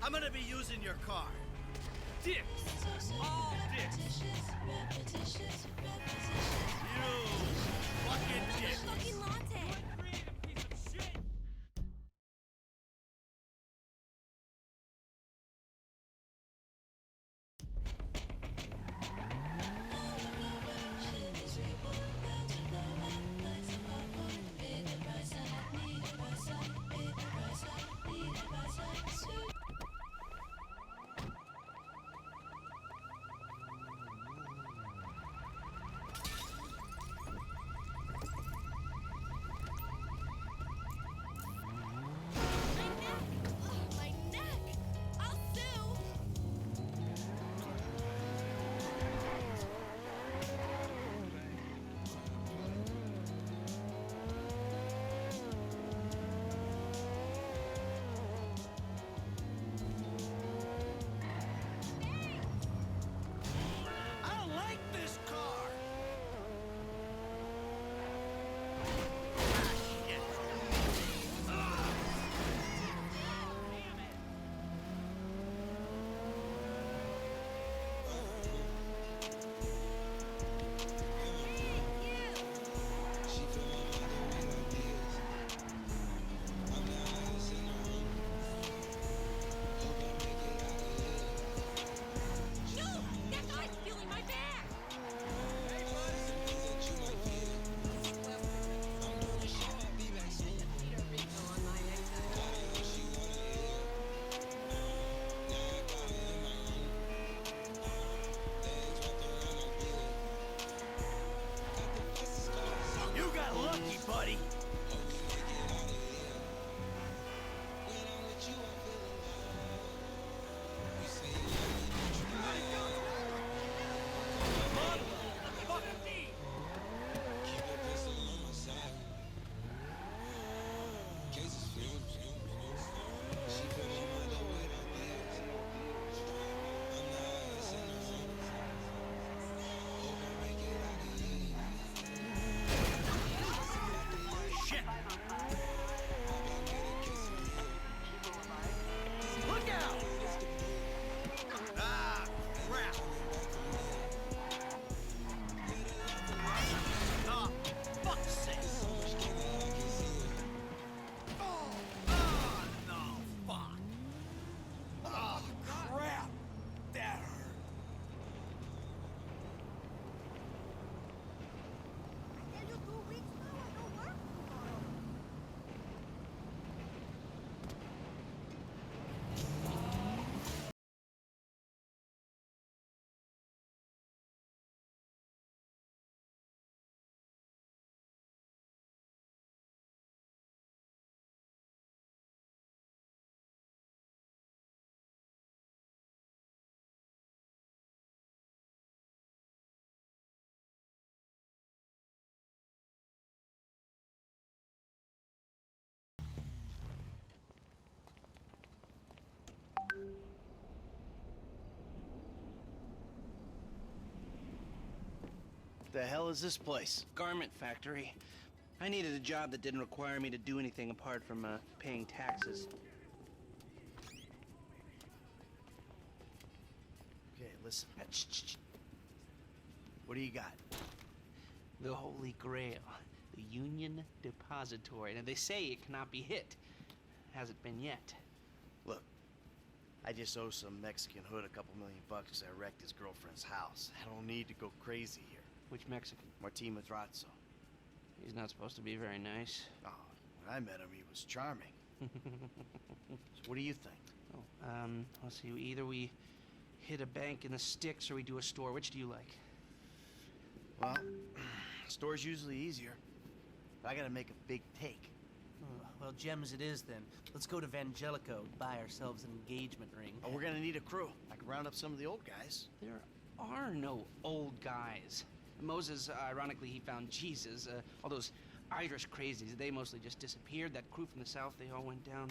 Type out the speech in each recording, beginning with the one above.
I'm gonna be using your car. Dicks! All dicks! You fucking dick. Fucking latte. Creative piece of shit! My neck! I'll sue! I don't like this car. Ah, shit. No! That guy's feeling my back! You got lucky, buddy. Shit. Look out! Ah, crap. Ah, fuck's sake. Oh, no, fuck. Oh, crap. That hurt. The hell is this place? Garment factory. I needed a job that didn't require me to do anything apart from paying taxes. Okay, listen. What do you got? The Holy Grail, the Union Depository. Now, they say it cannot be hit. Hasn't been yet. Look, I just owe some Mexican hood a couple $1 million because I wrecked his girlfriend's house. I don't need to go crazy here. Which Mexican? Martin Madrazo. He's not supposed to be very nice. Oh, when I met him, he was charming. So what do you think? Oh, let's see. Either we hit a bank in the sticks or we do a store. Which do you like? Well, store's usually easier. But I gotta make a big take. Well, gems it is then. Let's go to Vangelico, buy ourselves an engagement ring. Oh, we're gonna need a crew. I can round up some of the old guys. There are no old guys. Moses, ironically, he found Jesus. All those Irish crazies, they mostly just disappeared. That crew from the south, they all went down.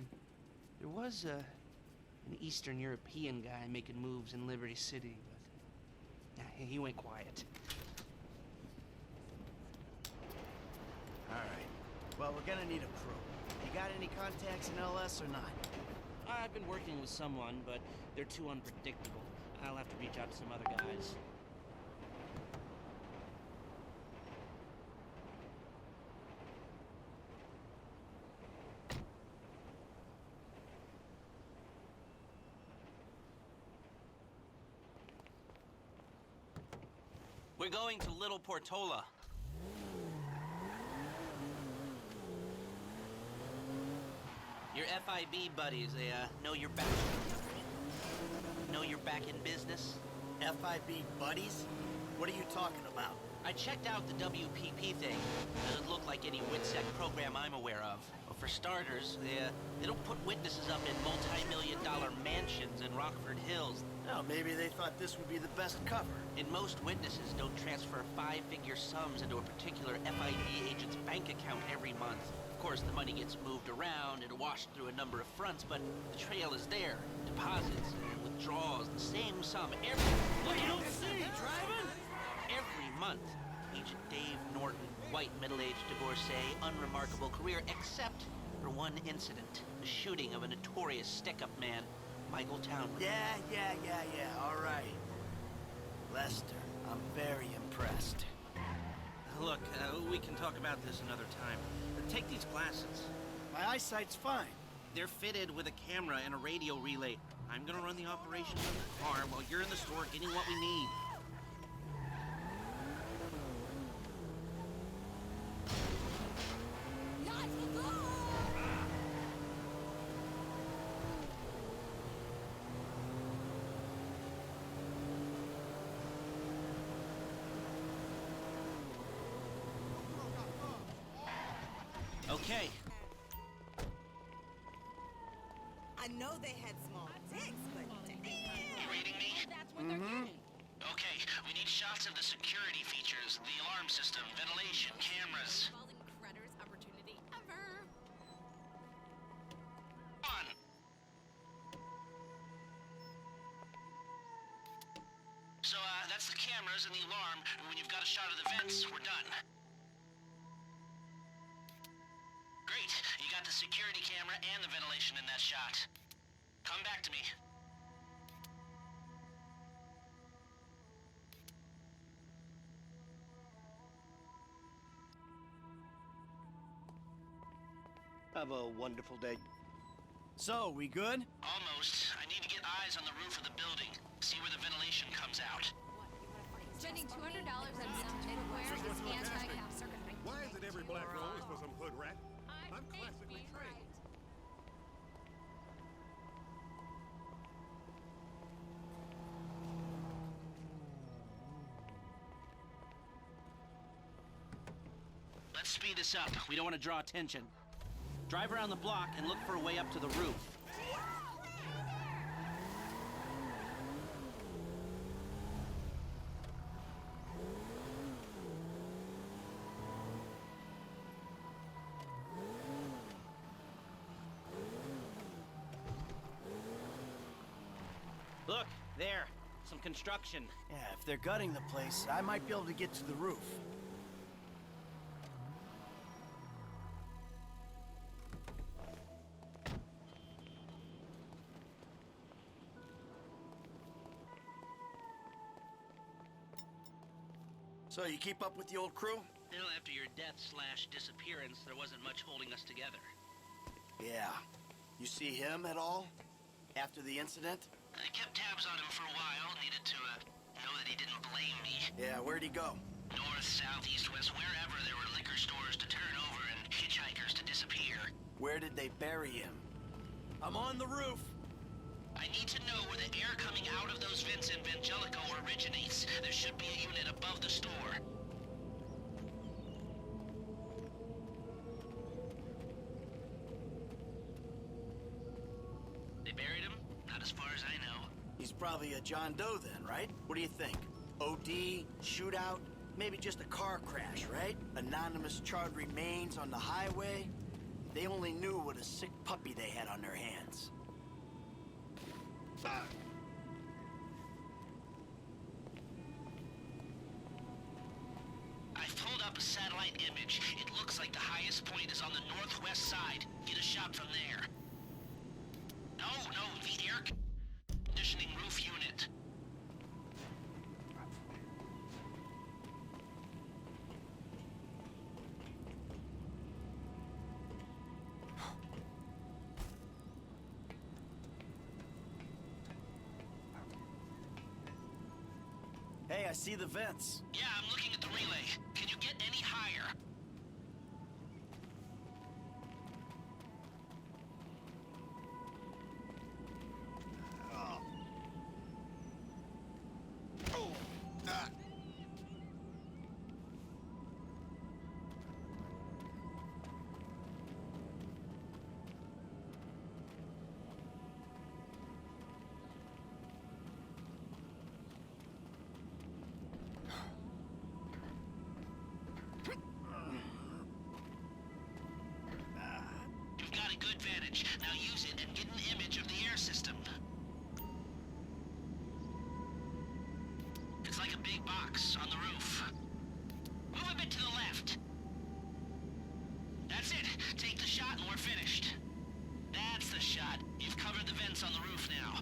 There was an Eastern European guy making moves in Liberty City, but yeah, he went quiet. All right. Well, we're gonna need a crew. You got any contacts in LS or not? I've been working with someone, but they're too unpredictable. I'll have to reach out to some other guys. We're going to Little Portola. Your FIB buddies, they know you're back. Know you're back in business? FIB buddies? What are you talking about? I checked out the WPP thing. Doesn't look like any WITSEC program I'm aware of. Well, for starters, they don't put witnesses up in multi-million-dollar mansions in Rockford Hills. Oh, maybe they thought this would be the best cover. And most witnesses don't transfer five-figure sums into a particular FIB agent's bank account every month. Of course, the money gets moved around and washed through a number of fronts, but the trail is there. Deposits and withdrawals, the same sum every... Look out! Every month. Agent Dave Norton, white middle-aged divorcee, unremarkable career, except for one incident. The shooting of a notorious stick-up man, Michael Townley. Yeah, all right. Lester, I'm very impressed. Look, we can talk about this another time. Take these glasses. My eyesight's fine. They're fitted with a camera and a radio relay. I'm gonna run the operation from the car while you're in the store getting what we need. Guys, we'll go! Okay. I know they had small dicks, but damn. You reading me? That's what they're getting. Okay, we need shots of the security features, the alarm system, ventilation, cameras. Calling Creditors opportunity ever. On! So, that's the cameras and the alarm. When you've got a shot of the vents, we're done. Great. You got the security camera and the ventilation in that shot. Come back to me. Have a wonderful day. So, we good? Almost. I need to get eyes on the roof of the building. See where the ventilation comes out. Spending $200 on some knitwear is anti-capture. Why is it every black girl always for some hood rat? I'm classically trained. Let's speed this up. We don't want to draw attention. Drive around the block and look for a way up to the roof. Look, there. Some construction. Yeah, if they're gutting the place, I might be able to get to the roof. So, you keep up with the old crew? Well, after your death/disappearance, there wasn't much holding us together. Yeah. You see him at all? After the incident? I kept tabs on him for a while. Needed to know that he didn't blame me. Yeah, where'd he go? North, south, east, west, wherever there were liquor stores to turn over and hitchhikers to disappear. Where did they bury him? I'm on the roof. I need to know where the air coming out of those vents in Vangelico originates. There should be a unit above the store. They buried him? Not as far as I know. He's probably a John Doe then, right? What do you think? OD, shootout, maybe just a car crash, right? Anonymous charred remains on the highway. They only knew what a sick puppy they had on their hands. I've pulled up a satellite image. It looks like the highest point is on the northwest side. Get a shot from there. No, No, the air conditioning roof unit. Hey, I see the vents. Yeah, I'm looking at the relay. Can you get any higher? You've got a good vantage. Now use it and get an image of the air system. It's like a big box on the roof. Move a bit to the left. That's it. Take the shot and we're finished. That's the shot. You've covered the vents on the roof now.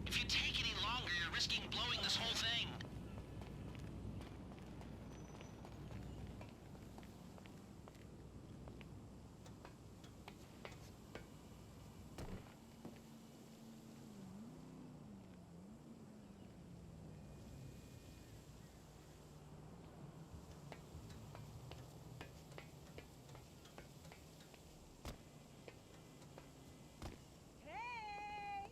If you take any longer, you're risking blowing this whole thing. Hey!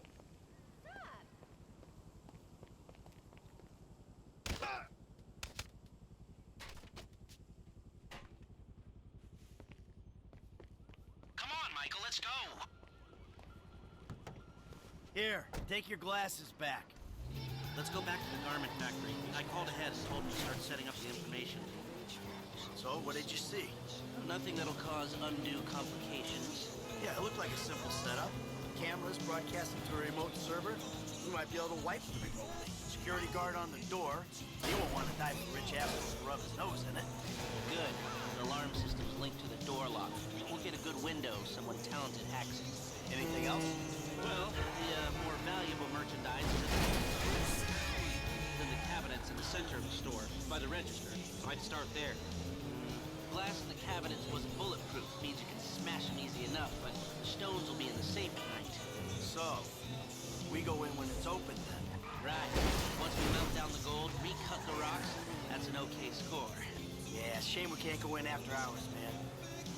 Come on, Michael, let's go. Here, take your glasses back. Let's go back to the garment factory. I called ahead and told him to start setting up the information. So, what did you see? Nothing that'll cause undue complications. Yeah, it looked like a simple setup. Cameras broadcasting to a remote server. We might be able to wipe them remotely. Security guard on the door. He won't want to dive with rich apples and rub his nose in it. Good. The alarm system's linked to the door lock. We'll get a good window. Someone talented hacks it. Anything else? Well, the more valuable merchandise is in the cabinets in the center of the store, by the register. So I'd start there. Glass in the cabinets wasn't bulletproof. Means you can smash them easy enough, but the stones will be in the safe at night. So, we go in when it's open then. Right. Once we melt down the gold, recut the rocks, that's an okay score. Yeah, shame we can't go in after hours, man.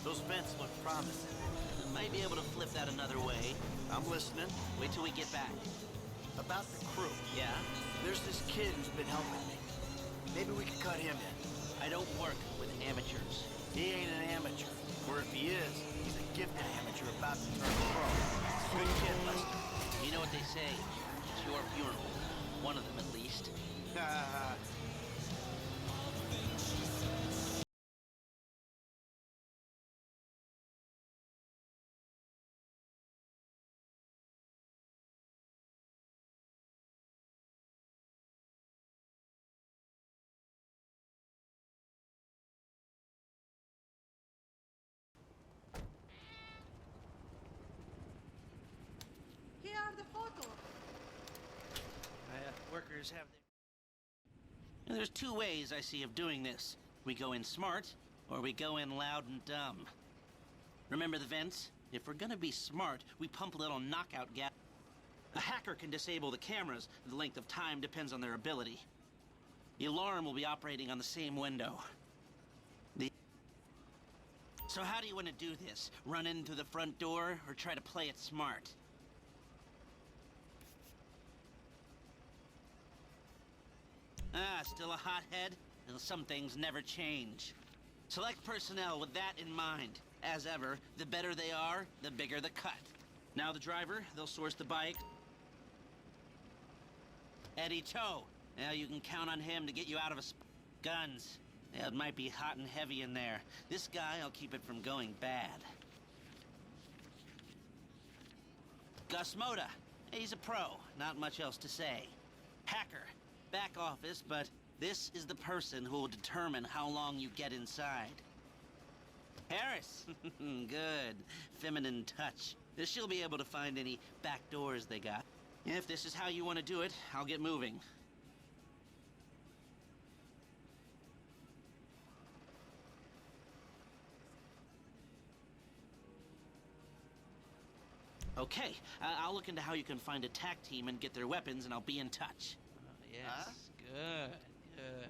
Those vents look promising. Might be able to flip that another way. I'm listening. Wait till we get back. About the crew. Yeah? There's this kid who's been helping me. Maybe we could cut him in. I don't work with amateurs. He ain't an amateur. Or if he is, he's a gifted amateur about to turn pro. He's a good kid, Lester. You know what they say? It's your funeral. One of them, at least. Here are the photos. Workers have their... There's two ways I see of doing this. We go in smart, or we go in loud and dumb. Remember the vents? If we're gonna be smart, we pump a little knockout gas. A hacker can disable the cameras. The length of time depends on their ability. The alarm will be operating on the same window. So how do you want to do this? Run in through the front door, or try to play it smart? Ah, still a hothead? Well, some things never change. Select personnel with that in mind. As ever, the better they are, the bigger the cut. Now the driver, they'll source the bike. Eddie Tow. Now you can count on him to get you out of a guns. Yeah, it might be hot and heavy in there. This guy, I'll keep it from going bad. Gus Moda. He's a pro. Not much else to say. Hacker. Back office, but this is the person who will determine how long you get inside. Harris. Good. Feminine touch. She'll be able to find any back doors they got. If this is how you want to do it, I'll get moving. Okay, I'll look into how you can find a tack team and get their weapons, and I'll be in touch. Yes, good, good.